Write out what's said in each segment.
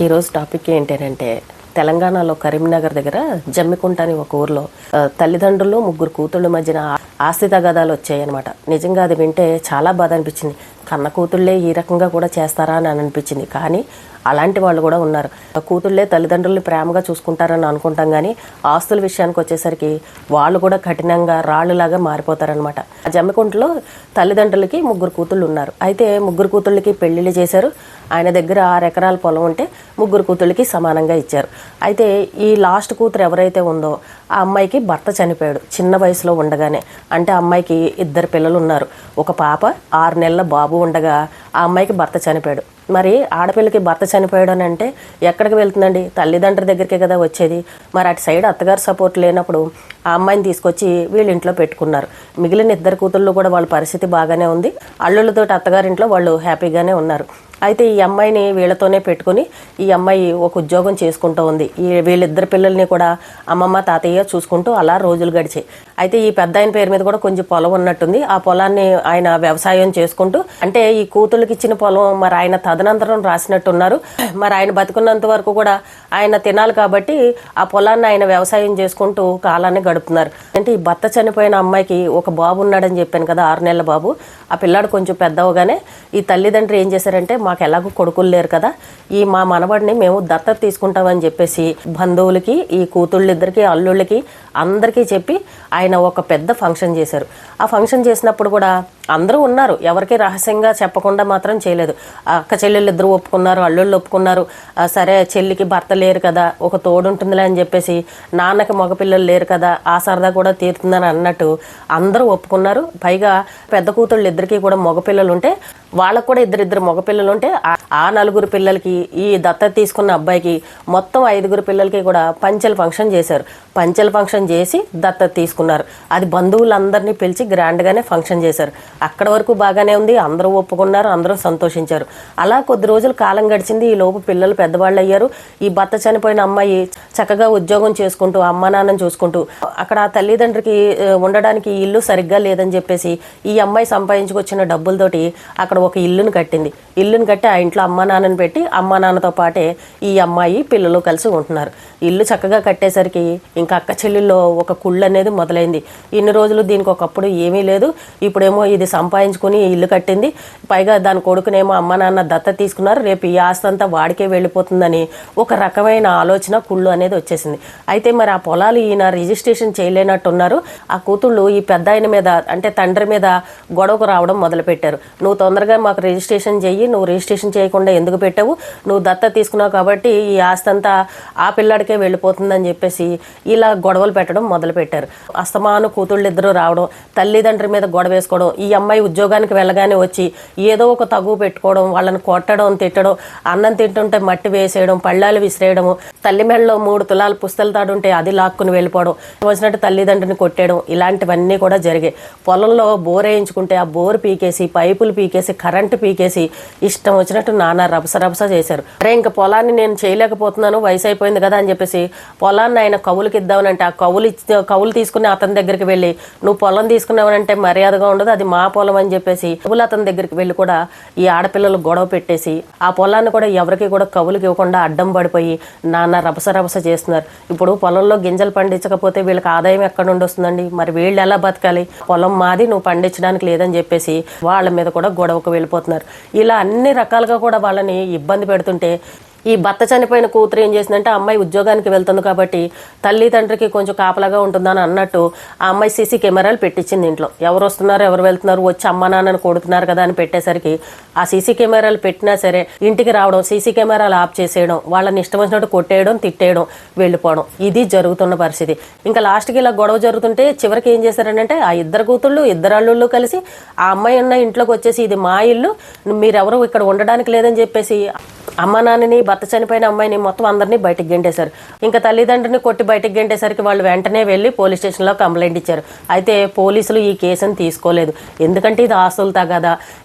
ఈరోజు టాపిక్ ఏంటంటే తెలంగాణలో కరీంనగర్ దగ్గర జమ్మికుంట అని ఒక ఊర్లో తల్లిదండ్రులు ముగ్గురు కూతుళ్ళ మధ్యన ఆస్తి తగాదాలు వచ్చాయన్నమాట. నిజంగా అది వింటే చాలా బాధ అనిపించింది. కన్న కూతుళ్ళే ఈ రకంగా కూడా చేస్తారా అని అనిపించింది. కానీ అలాంటి వాళ్ళు కూడా ఉన్నారు. కూతుళ్ళే తల్లిదండ్రుల్ని ప్రేమగా చూసుకుంటారని అనుకుంటాం, కానీ ఆస్తుల విషయానికి వచ్చేసరికి వాళ్ళు కూడా కఠినంగా రాళ్ళులాగా మారిపోతారనమాట. ఆ జమ్మికుంటలో తల్లిదండ్రులకి ముగ్గురు కూతుళ్ళు ఉన్నారు. అయితే ముగ్గురు కూతుళ్ళకి పెళ్లిళ్ళు చేశారు. ఆయన దగ్గర 6 ఎకరాల పొలం ఉంటే ముగ్గురు కూతుళ్ళకి సమానంగా ఇచ్చారు. అయితే ఈ లాస్ట్ కూతురు ఎవరైతే ఉందో ఆ అమ్మాయికి భర్త చనిపోయాడు చిన్న వయసులో ఉండగానే. అంటే అమ్మాయికి 2 పిల్లలు ఉన్నారు. ఒక పాప, 6 నెలల బాబు ఉండగా ఆ అమ్మాయికి భర్త చనిపోయాడు. మరి ఆడపిల్లకి భర్త చనిపోయాడు అని అంటే ఎక్కడికి వెళ్తుందండి? తల్లిదండ్రుల దగ్గరికే కదా వచ్చేది. మరి అటు సైడ్ అత్తగారు సపోర్ట్ లేనప్పుడు ఆ అమ్మాయిని తీసుకొచ్చి వీళ్ళ ఇంట్లో పెట్టుకున్నారు. మిగిలిన 2 కూతుళ్ళు కూడా వాళ్ళ పరిస్థితి బాగానే ఉంది. అల్లుళ్ళతో అత్తగారింట్లో వాళ్ళు హ్యాపీగానే ఉన్నారు. అయితే ఈ అమ్మాయిని వీళ్ళతోనే పెట్టుకుని ఈ అమ్మాయి ఒక ఉద్యోగం చేసుకుంటూ ఉంది. వీళ్ళిద్దరు పిల్లల్ని కూడా అమ్మమ్మ తాతయ్య చూసుకుంటూ అలా రోజులు గడిచాయి. అయితే ఈ పెద్ద ఆయన పేరు మీద కూడా కొంచెం పొలం ఉన్నట్టుంది. ఆ పొలాన్ని ఆయన వ్యవసాయం చేసుకుంటూ, అంటే ఈ కూతుళ్ళకి ఇచ్చిన పొలం మరి ఆయన తదనంతరం రాసినట్టున్నారు. మరి ఆయన బతుకున్నంత వరకు కూడా ఆయన తినాలి కాబట్టి ఆ పొలాన్ని ఆయన వ్యవసాయం చేసుకుంటూ కాలాన్ని గడుపుతున్నారు. అంటే ఈ భర్త చనిపోయిన అమ్మాయికి ఒక బాబు ఉన్నాడని చెప్పాను కదా, 6 నెలల బాబు. ఆ పిల్లాడు కొంచెం పెద్దవగానే ఈ తల్లిదండ్రులు ఏం చేశారంటే, మాకు ఎలాగో కొడుకులు లేరు కదా, ఈ మా మనవడిని మేము దత్తత తీసుకుంటామని చెప్పేసి బంధువులకి, ఈ కూతుళ్ళిద్దరికి, అల్లుళ్ళకి అందరికీ చెప్పి ఆయన ఒక పెద్ద ఫంక్షన్ చేశారు. ఆ ఫంక్షన్ చేసినప్పుడు కూడా అందరూ ఉన్నారు, ఎవరికి రహస్యంగా చెప్పకుండా మాత్రం చేయలేదు. అక్క చెల్లెళ్ళు ఇద్దరు ఒప్పుకున్నారు, అల్లుళ్ళు ఒప్పుకున్నారు. సరే చెల్లికి భర్త లేరు కదా, ఒక తోడుంటుందిలే అని చెప్పేసి, నాన్నకి మగపిల్లలు లేరు కదా, ఆ సరదా కూడా తీరుతుందని అన్నట్టు అందరూ ఒప్పుకున్నారు. పైగా పెద్ద కూతుళ్ళు ఇద్దరికి కూడా మగపిల్లలు ఉంటే వాళ్ళకు కూడా ఇద్దరిద్దరు మగపిల్లలు ఉంటే ఆ 4 పిల్లలకి, ఈ దత్తత తీసుకున్న అబ్బాయికి మొత్తం 5 పిల్లలకి కూడా పంచెల ఫంక్షన్ చేశారు. పంచెల ఫంక్షన్ చేసి దత్తత తీసుకున్నారు. అది బంధువులందరినీ పిలిచి గ్రాండ్గానే ఫంక్షన్ చేశారు. అక్కడ వరకు బాగానే ఉంది, అందరూ ఒప్పుకున్నారు, అందరూ సంతోషించారు. అలా కొద్ది రోజులు కాలం గడిచింది. ఈ లోపు పిల్లలు పెద్దవాళ్ళు అయ్యారు. ఈ భర్త చనిపోయిన అమ్మాయి చక్కగా ఉద్యోగం చేసుకుంటూ అమ్మ నాన్నని చూసుకుంటూ, అక్కడ ఆ తల్లిదండ్రికి ఉండడానికి ఇల్లు సరిగ్గా లేదని చెప్పేసి ఈ అమ్మాయి సంపాదించుకొచ్చిన డబ్బులతోటి అక్కడ ఒక ఇల్లును కట్టింది. ఇల్లును కట్టి ఆ ఇంట్లో అమ్మా నాన్నని పెట్టి అమ్మా నాన్నతో పాటే ఈ అమ్మాయి పిల్లలు కలిసి ఉంటున్నారు. ఇల్లు చక్కగా కట్టేసరికి ఇంకా అక్క చెల్లెల్లో ఒక కుళ్ళు అనేది మొదలైంది. ఇన్ని రోజులు దీనికి ఒకప్పుడు ఏమీ లేదు, ఇప్పుడేమో ఇది సంపాదించుకుని ఇల్లు కట్టింది, పైగా దాని కొడుకునేమో అమ్మ నాన్న దత్తత తీసుకున్నారు, రేపు ఈ ఆస్తి అంతా వాడికే వెళ్ళిపోతుందని ఒక రకమైన ఆలోచన, కుళ్ళు అనేది వచ్చేసింది. అయితే మరి ఆ పొలాలు ఈయన రిజిస్ట్రేషన్ చేయలేనట్టున్నారు. ఆ కూతుళ్ళు ఈ పెద్ద ఆయన మీద, అంటే తండ్రి మీద గొడవకు రావడం మొదలుపెట్టారు. నువ్వు తొందరగా మాకు రిజిస్ట్రేషన్ చెయ్యి, నువ్వు రిజిస్ట్రేషన్ చేయకుండా ఎందుకు పెట్టావు, నువ్వు దత్తత తీసుకున్నావు కాబట్టి ఈ ఆస్తి అంతా ఆ పిల్లాడికే వెళ్ళిపోతుందని చెప్పేసి ఇలా గొడవలు పెట్టడం మొదలుపెట్టారు. అస్తమాను కూతుళ్ళు ఇద్దరు రావడం, తల్లిదండ్రి మీద గొడవ వేసుకోవడం, ఈ అమ్మాయి ఉద్యోగానికి వెళ్ళగానే వచ్చి ఏదో ఒక తగువ పెట్టుకోవడం, వాళ్ళని కొట్టడం, తిట్టడం, అన్నం తింటుంటే మట్టి వేసేయడం, పళ్ళాలు విసిరేయడము, తల్లి మెడలో 3 తులాల పుస్తలు తాడుంటే అది లాక్కుని వెళ్ళిపోవడం, వచ్చినట్టు తల్లిదండ్రిని కొట్టేయడం, ఇలాంటివన్నీ కూడా జరిగాయి. పొలంలో బోర్ వేయించుకుంటే ఆ బోర్ పీకేసి, పైపులు పీకేసి, కరెంటు పీకేసి ఇష్టం వచ్చినట్టు నానా రభస చేశారు. అరే ఇంకా పొలాన్ని నేను చేయలేకపోతున్నాను, వయసు అయిపోయింది కదా అని చెప్పేసి పొలాన్ని ఆయన కవులకి ఇద్దామనంటే ఆ కవులు తీసుకుని అతని దగ్గరికి వెళ్ళి, నువ్వు పొలం తీసుకున్నావనంటే మర్యాదగా ఉండదు, అది మా పొలం అని చెప్పేసి కవులు అతని దగ్గరికి వెళ్ళి కూడా ఈ ఆడపిల్లలు గొడవ పెట్టేసి ఆ పొలాన్ని కూడా ఎవరికి కూడా కవులకి ఇవ్వకుండా అడ్డం పడిపోయి నాన్న రభస చేస్తున్నారు. ఇప్పుడు పొలంలో గింజలు పండించకపోతే వీళ్ళకి ఆదాయం ఎక్కడ నుండి వస్తుందండి? మరి వీళ్ళు ఎలా బతకాలి? పొలం మాది, నువ్వు పండించడానికి లేదని చెప్పేసి వాళ్ళ మీద కూడా గొడవకు వెళ్ళిపోతున్నారు. ఇలా అన్ని రకాలుగా కూడా వాళ్ళని ఇబ్బంది పెడుతుంటే ఈ భర్త చనిపోయిన కూతురు ఏం చేసిందంటే, అమ్మాయి ఉద్యోగానికి వెళ్తుంది కాబట్టి తల్లి తండ్రికి కొంచెం కాపలాగా ఉంటుందని అన్నట్టు ఆ అమ్మాయి సీసీ కెమెరాలు పెట్టించింది ఇంట్లో. ఎవరు వస్తున్నారు, ఎవరు వెళ్తున్నారు, వచ్చి అమ్మ నాన్నని కొడుతున్నారు కదా అని పెట్టేసరికి ఆ సీసీ కెమెరాలు పెట్టినా సరే ఇంటికి రావడం, సీసీ కెమెరాలు ఆఫ్ చేసేయడం, వాళ్ళని ఇష్టం వచ్చినట్టు కొట్టేయడం, తిట్టేయడం, వెళ్ళిపోవడం, ఇది జరుగుతున్న పరిస్థితి. ఇంకా లాస్ట్కి ఇలా గొడవ జరుగుతుంటే చివరికి ఏం చేశారంటే, ఆ 2 కూతుళ్ళు 2 అల్లుళ్ళు కలిసి ఆ అమ్మాయి ఉన్న ఇంట్లోకి వచ్చేసి, ఇది మా ఇల్లు, మీరెవరు ఇక్కడ ఉండడానికి లేదని చెప్పేసి అమ్మ నాన్నని, భర్త చనిపోయిన అమ్మాయిని మొత్తం అందరినీ బయటికి గెంటేశారు. ఇంకా తల్లిదండ్రిని కొట్టి బయటికి గెంటేసరికి వాళ్ళు వెంటనే వెళ్ళి పోలీస్ స్టేషన్లో కంప్లైంట్ ఇచ్చారు. అయితే పోలీసులు ఈ కేసును తీసుకోలేదు. ఎందుకంటే ఇది ఆస్తులు తగాదా,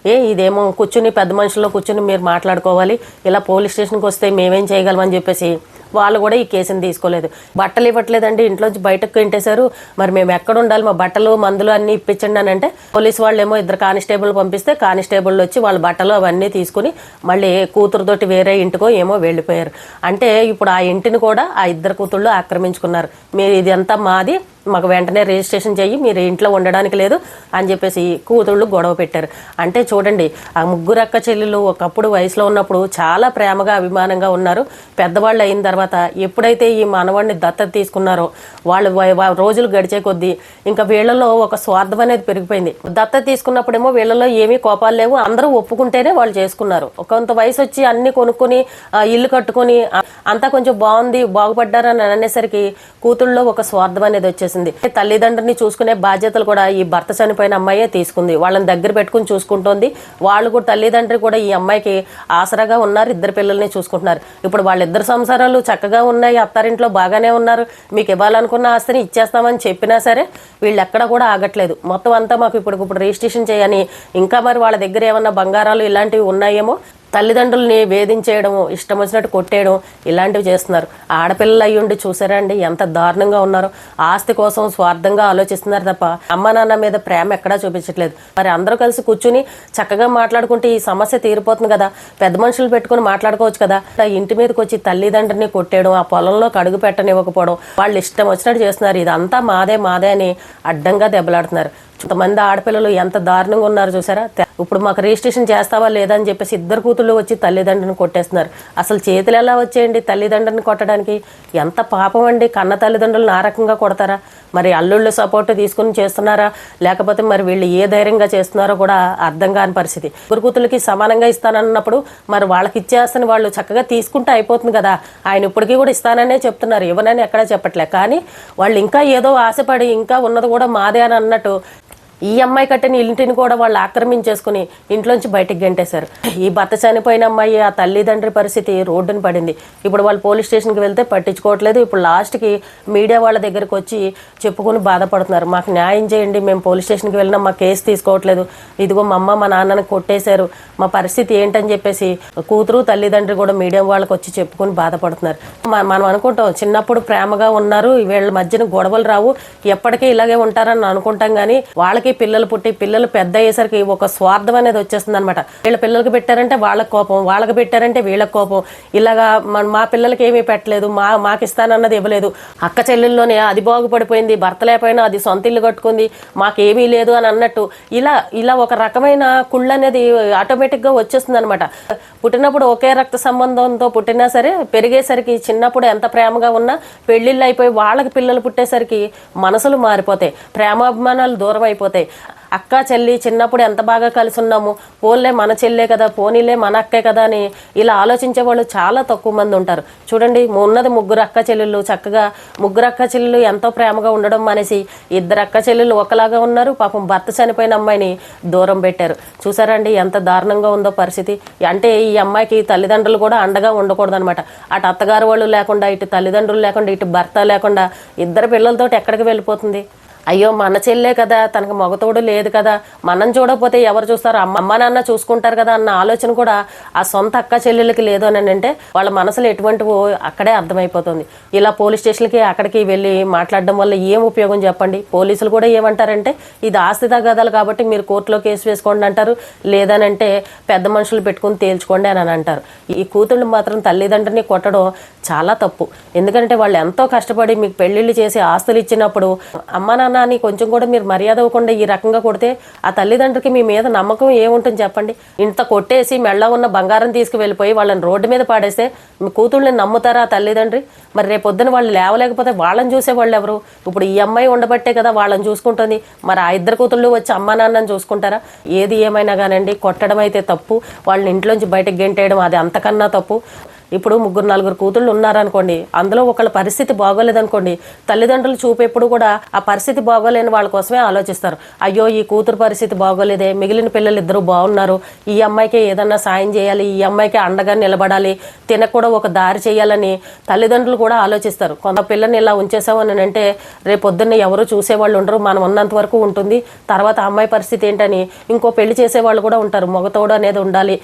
ఇదేమో కూర్చుని పెద్ద మనుషుల్లో కూర్చుని మీరు మాట్లాడుకోవాలి, ఇలా పోలీస్ స్టేషన్కి వస్తే మేమేం చేయగలమని చెప్పేసి వాళ్ళు కూడా ఈ కేసుని తీసుకోలేదు. బట్టలు ఇవ్వట్లేదండి, ఇంట్లోంచి బయటకు గెంటేశారు, మరి మేము ఎక్కడ ఉండాలి, మా బట్టలు మందులు అన్ని ఇప్పించండి అని అంటే పోలీసు వాళ్ళు ఏమో 2 కానిస్టేబుల్ పంపిస్తే కానిస్టేబుల్ వచ్చి వాళ్ళ బట్టలు అవన్నీ తీసుకుని మళ్ళీ కూతురుతోటి వేరే ఇంటికో ఏమో వెళ్ళిపోయారు. అంటే ఇప్పుడు ఆ ఇంటిని కూడా ఆ 2 కూతుళ్ళు ఆక్రమించుకున్నారు. మీరు ఇదంతా మాది, మాకు వెంటనే రిజిస్ట్రేషన్ చెయ్యి, మీరు ఇంట్లో ఉండడానికి లేదు అని చెప్పేసి కూతుళ్ళు గొడవ పెట్టారు. అంటే చూడండి, ఆ 3 అక్క చెల్లెలు ఒకప్పుడు వయసులో ఉన్నప్పుడు చాలా ప్రేమగా అభిమానంగా ఉన్నారు. పెద్దవాళ్ళు అయిన తర్వాత ఎప్పుడైతే ఈ మనవాడిని దత్తత తీసుకున్నారో వాళ్ళు రోజులు గడిచే కొద్దీ ఇంకా వీళ్ళలో ఒక స్వార్థం అనేది పెరిగిపోయింది. దత్తత తీసుకున్నప్పుడేమో వీళ్ళలో ఏమీ కోపాలు లేవు, అందరూ ఒప్పుకుంటేనే వాళ్ళు చేసుకున్నారు. కొంత వయసు వచ్చి అన్ని కొనుక్కొని ఇల్లు కట్టుకొని అంతా కొంచెం బాగుంది, బాగుపడ్డారని అనేసరికి కూతుళ్ళలో ఒక స్వార్థం అనేది వచ్చేసింది. తల్లిదండ్రుని చూసుకునే బాధ్యతలు కూడా ఈ భర్త చనిపోయిన అమ్మాయే తీసుకుంది. వాళ్ళని దగ్గర పెట్టుకుని చూసుకుంటోంది. వాళ్ళు కూడా తల్లిదండ్రులు కూడా ఈ అమ్మాయికి ఆసరాగా ఉన్నారు, 2 పిల్లల్ని చూసుకుంటున్నారు. ఇప్పుడు వాళ్ళిద్దరు సంసారాలు చక్కగా ఉన్నాయి, అత్తారింట్లో బాగానే ఉన్నారు, మీకు ఇవ్వాలనుకున్న ఆస్తిని ఇచ్చేస్తామని చెప్పినా సరే వీళ్ళు ఎక్కడ కూడా ఆగట్లేదు. మొత్తం అంతా మాకు ఇప్పుడు రిజిస్ట్రేషన్ చేయని, ఇంకా మరి వాళ్ళ దగ్గర ఏమన్నా బంగారాలు ఇలాంటివి ఉన్నాయేమో, తల్లిదండ్రుల్ని వేధించేయడము, ఇష్టం వచ్చినట్టు కొట్టేయడం, ఇలాంటివి చేస్తున్నారు. ఆడపిల్లలు అయ్యుండి చూసారా అండి ఎంత దారుణంగా ఉన్నారో. ఆస్తి కోసం స్వార్థంగా ఆలోచిస్తున్నారు తప్ప అమ్మ నాన్న మీద ప్రేమ ఎక్కడా చూపించట్లేదు. మరి అందరూ కలిసి కూర్చుని చక్కగా మాట్లాడుకుంటే ఈ సమస్య తీరిపోతుంది కదా, పెద్ద మనుషులు పెట్టుకుని మాట్లాడుకోవచ్చు కదా. ఇంటి మీదకి వచ్చి తల్లిదండ్రుని కొట్టేయడం, ఆ పొలంలో కడుగు పెట్టనివ్వకపోవడం, వాళ్ళు ఇష్టం వచ్చినట్టు చేస్తున్నారు. ఇదంతా మాదే మాదే అని అడ్డంగా దెబ్బలాడుతున్నారు. కొంతమంది ఆడపిల్లలు ఎంత దారుణంగా ఉన్నారు చూసారా. ఇప్పుడు మాకు రిజిస్ట్రేషన్ చేస్తావా లేదా అని చెప్పేసి 2 కూతుళ్ళు వచ్చి తల్లిదండ్రుని కొట్టేస్తున్నారు. అసలు చేతులు ఎలా వచ్చేయండి తల్లిదండ్రుని కొట్టడానికి? ఎంత పాపం అండి. కన్న తల్లిదండ్రులను ఆ రకంగా కొడతారా? మరి అల్లుళ్ళు సపోర్ట్ తీసుకుని చేస్తున్నారా, లేకపోతే మరి వీళ్ళు ఏ ధైర్యంగా చేస్తున్నారో కూడా అర్థం కాని పరిస్థితి. 2 కూతుళ్ళకి సమానంగా ఇస్తానన్నప్పుడు మరి వాళ్ళకి ఇచ్చేస్తని వాళ్ళు చక్కగా తీసుకుంటే అయిపోతుంది కదా. ఆయన ఇప్పటికీ కూడా ఇస్తాననే చెప్తున్నారు, ఇవ్వనని ఎక్కడా చెప్పట్లే. కానీ వాళ్ళు ఇంకా ఏదో ఆశపడి ఇంకా ఉన్నది కూడా మాదే అని అన్నట్టు ఈ అమ్మాయి కట్టిన ఇంటిని కూడా వాళ్ళు ఆక్రమించేసుకుని ఇంట్లోంచి బయటికి గెంటేశారు. ఈ భర్త చనిపోయిన అమ్మాయి ఆ తల్లిదండ్రి పరిస్థితి రోడ్డున పడింది. ఇప్పుడు వాళ్ళు పోలీస్ స్టేషన్కి వెళ్తే పట్టించుకోవట్లేదు. ఇప్పుడు లాస్ట్కి మీడియా వాళ్ళ దగ్గరకు వచ్చి చెప్పుకొని బాధపడుతున్నారు, మాకు న్యాయం చేయండి, మేము పోలీస్ స్టేషన్కి వెళ్ళినా మా కేసు తీసుకోవట్లేదు, ఇదిగో మా అమ్మ మా నాన్నని కొట్టేశారు, మా పరిస్థితి ఏంటని చెప్పేసి కూతురు తల్లిదండ్రి కూడా మీడియా వాళ్ళకి వచ్చి చెప్పుకొని బాధపడుతున్నారు. మనం అనుకుంటాం చిన్నప్పుడు ప్రేమగా ఉన్నారు, వీళ్ళ మధ్యన గొడవలు రావు, ఎప్పటికీ ఇలాగే ఉంటారని అనుకుంటాం. కానీ వాళ్ళకి పిల్లలు పుట్టి పిల్లలు పెద్ద అయ్యేసరికి ఒక స్వార్థం అనేది వచ్చేస్తుంది అనమాట. వీళ్ళ పిల్లలకి పెట్టారంటే వాళ్ళకి కోపం, వాళ్ళకి పెట్టారంటే వీళ్ళకి కోపం. ఇలాగా మా పిల్లలకి ఏమీ పెట్టలేదు, మాకు ఇస్తానన్నది ఇవ్వలేదు, అక్క చెల్లెల్లోనే అది బాగుపడిపోయింది, భర్త లేకపోయినా అది సొంత ఇల్లు కట్టుకుంది, మాకేమీ లేదు అని అన్నట్టు ఇలా ఒక రకమైన కుళ్ళు అనేది ఆటోమేటిక్గా వచ్చేస్తుంది అనమాట. పుట్టినప్పుడు ఒకే రక్త సంబంధంతో పుట్టినా సరే పెరిగేసరికి చిన్నప్పుడు ఎంత ప్రేమగా ఉన్నా పెళ్ళిళ్ళు అయిపోయి వాళ్ళకి పిల్లలు పుట్టేసరికి మనసులు మారిపోతాయి, ప్రేమాభిమానాలు దూరం అయిపోతాయి. అక్క చెల్లి చిన్నప్పుడు ఎంత బాగా కలిసి ఉన్నాము, పోన్లే మన చెల్లే కదా, పోనీలే మన అక్కే కదా అని ఇలా ఆలోచించే వాళ్ళు చాలా తక్కువ మంది ఉంటారు. చూడండి, ఉన్నది 3 అక్క చెల్లెళ్ళు, చక్కగా 3 అక్క చెల్లెళ్ళు ఎంతో ప్రేమగా ఉండడం మానేసి 2 అక్క చెల్లెళ్ళు ఒకలాగా ఉన్నారు. పాపం భర్త చనిపోయిన అమ్మాయిని దూరం పెట్టారు. చూసారండి ఎంత దారుణంగా ఉందో పరిస్థితి. అంటే ఈ అమ్మాయికి తల్లిదండ్రులు కూడా అండగా ఉండకూడదు అనమాట. అటు అత్తగారు వాళ్ళు లేకుండా, ఇటు తల్లిదండ్రులు లేకుండా, ఇటు భర్త లేకుండా 2 పిల్లలతోటి ఎక్కడికి వెళ్ళిపోతుంది? అయ్యో మన చెల్లే కదా, తనకు మగతోడు లేదు కదా, మనం చూడకపోతే ఎవరు చూస్తారు, అమ్మ నాన్న చూసుకుంటారు కదా అన్న ఆలోచన కూడా ఆ సొంత అక్క చెల్లెలకి లేదు అని అంటే వాళ్ళ మనసులో ఎటువంటివో అక్కడే అర్థమైపోతుంది. ఇలా పోలీస్ స్టేషన్కి అక్కడికి వెళ్ళి మాట్లాడడం వల్ల ఏం ఉపయోగం చెప్పండి? పోలీసులు కూడా ఏమంటారంటే ఇది ఆస్తి తగాదాలు కాబట్టి మీరు కోర్టులో కేసు వేసుకోండి అంటారు, లేదనంటే పెద్ద మనుషులు పెట్టుకుని తేల్చుకోండి అని అంటారు. ఈ కూతుళ్ళు మాత్రం తల్లిదండ్రిని కొట్టడం చాలా తప్పు. ఎందుకంటే వాళ్ళు ఎంతో కష్టపడి మీకు పెళ్లిళ్ళు చేసి ఆస్తులు ఇచ్చినప్పుడు అమ్మ నాన్న అని కొంచెం కూడా మీరు మర్యాద ఇవ్వకుండా ఈ రకంగా కొడితే ఆ తల్లిదండ్రులకి మీ మీద నమ్మకం ఏముంటుంది చెప్పండి? ఇంత కొట్టేసి మెళ్ళ ఉన్న బంగారం తీసుకువెళ్ళిపోయి వాళ్ళని రోడ్డు మీద పాడేస్తే మీ కూతుళ్ళని నమ్ముతారా ఆ తల్లిదండ్రి? మరి రేపొద్దున వాళ్ళు లేవలేకపోతే వాళ్ళని చూసేవాళ్ళు ఎవరు? ఇప్పుడు ఈ అమ్మాయి ఉండబట్టే కదా వాళ్ళని చూసుకుంటుంది. మరి ఆ 2 కూతుళ్ళు వచ్చి అమ్మ నాన్నని చూసుకుంటారా? ఏది ఏమైనా కానండి, కొట్టడం అయితే తప్పు, వాళ్ళని ఇంట్లోంచి బయటకు గెంటేయడం అది అంతకన్నా తప్పు. ఇప్పుడు 3-4 కూతుళ్ళు ఉన్నారనుకోండి, అందులో ఒకళ్ళ పరిస్థితి బాగోలేదనుకోండి, తల్లిదండ్రులు చూపెప్పుడు కూడా ఆ పరిస్థితి బాగోలేని వాళ్ళ కోసమే ఆలోచిస్తారు. అయ్యో ఈ కూతురు పరిస్థితి బాగోలేదే, మిగిలిన పిల్లలు 2 బాగున్నారు, ఈ అమ్మాయికి ఏదన్నా సాయం చేయాలి, ఈ అమ్మాయికి అండగా నిలబడాలి, తినకు కూడా ఒక దారి చేయాలని తల్లిదండ్రులు కూడా ఆలోచిస్తారు. కొంత పిల్లని ఇలా ఉంచేసామని అంటే రేపొద్దున్న ఎవరు చూసేవాళ్ళు ఉండరు, మనం ఉన్నంత వరకు ఉంటుంది, తర్వాత అమ్మాయి పరిస్థితి ఏంటని ఇంకో పెళ్లి చేసేవాళ్ళు కూడా ఉంటారు. మగతోడు అనేది ఉండాలి,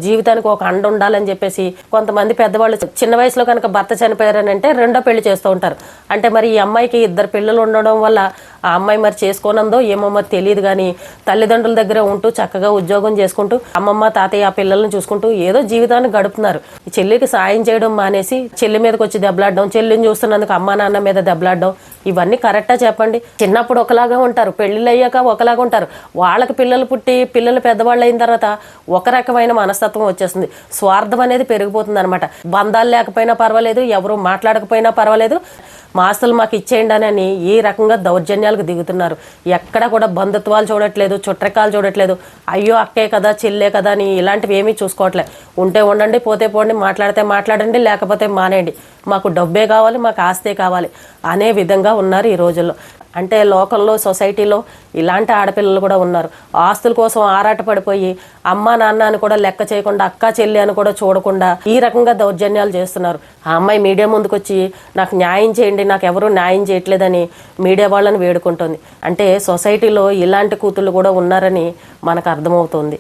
జీవితానికి ఒక అండ ఉండాలని చెప్పేసి కొంతమంది కొంతమంది పెద్దవాళ్ళు చిన్న వయసులో కనుక భర్త చనిపోయారని అంటే రెండో పెళ్లి చేస్తూ ఉంటారు. అంటే మరి ఈ అమ్మాయికి 2 పిల్లలు ఉండడం వల్ల ఆ అమ్మాయి మరి చేసుకోనందో ఏమో మరి తెలియదు, కానీ తల్లిదండ్రుల దగ్గర ఉంటూ చక్కగా ఉద్యోగం చేసుకుంటూ అమ్మమ్మ తాతయ్య ఆ పిల్లల్ని చూసుకుంటూ ఏదో జీవితాన్ని గడుపుతున్నారు. ఈ చెల్లికి సాయం చేయడం మానేసి చెల్లి మీదకి వచ్చి దెబ్బలాడడం, చెల్లిని చూస్తున్నందుకు అమ్మా నాన్న మీద దెబ్బలాడడం, ఇవన్నీ కరెక్టా చెప్పండి? చిన్నప్పుడు ఒకలాగా ఉంటారు, పెళ్ళిళ్ళు అయ్యాక ఒకలాగా ఉంటారు. వాళ్ళకి పిల్లలు పుట్టి పిల్లలు పెద్దవాళ్ళు అయిన తర్వాత ఒక రకమైన మనస్తత్వం వచ్చేస్తుంది. స్వార్థం అనేది పెరిగిపోతుంది అనమాట. బంధాలు లేకపోయినా పర్వాలేదు, ఎవరు మాట్లాడకపోయినా పర్వాలేదు, మా ఆస్తులు మాకు ఇచ్చేయండి అని ఈ రకంగా దౌర్జన్యాలకు దిగుతున్నారు. ఎక్కడ కూడా బంధుత్వాలు చూడట్లేదు, చుట్టరికాలు చూడట్లేదు. అయ్యో అక్కే కదా చెల్లే కదా అని ఇలాంటివి ఏమీ చూసుకోవట్లేదు. ఉంటే ఉండండి, పోతే పోండి, మాట్లాడితే మాట్లాడండి, లేకపోతే మానేయండి, మాకు డబ్బే కావాలి, మాకు ఆస్తే కావాలి అనే విధంగా ఉన్నారు ఈ రోజుల్లో. అంటే లోకల్లో సొసైటీలో ఇలాంటి ఆడపిల్లలు కూడా ఉన్నారు. ఆస్తుల కోసం ఆరాట పడిపోయి అమ్మ నాన్న అని కూడా లెక్క చేయకుండా, అక్క చెల్లి అని కూడా చూడకుండా ఈ రకంగా దౌర్జన్యాలు చేస్తున్నారు. ఆ అమ్మాయి మీడియా ముందుకు వచ్చి నాకు న్యాయం చేయండి, నాకు ఎవరు న్యాయం చేయట్లేదని మీడియా వాళ్ళని వేడుకుంటుంది. అంటే సొసైటీలో ఇలాంటి కూతుళ్ళు కూడా ఉన్నారని మనకు అర్థమవుతుంది.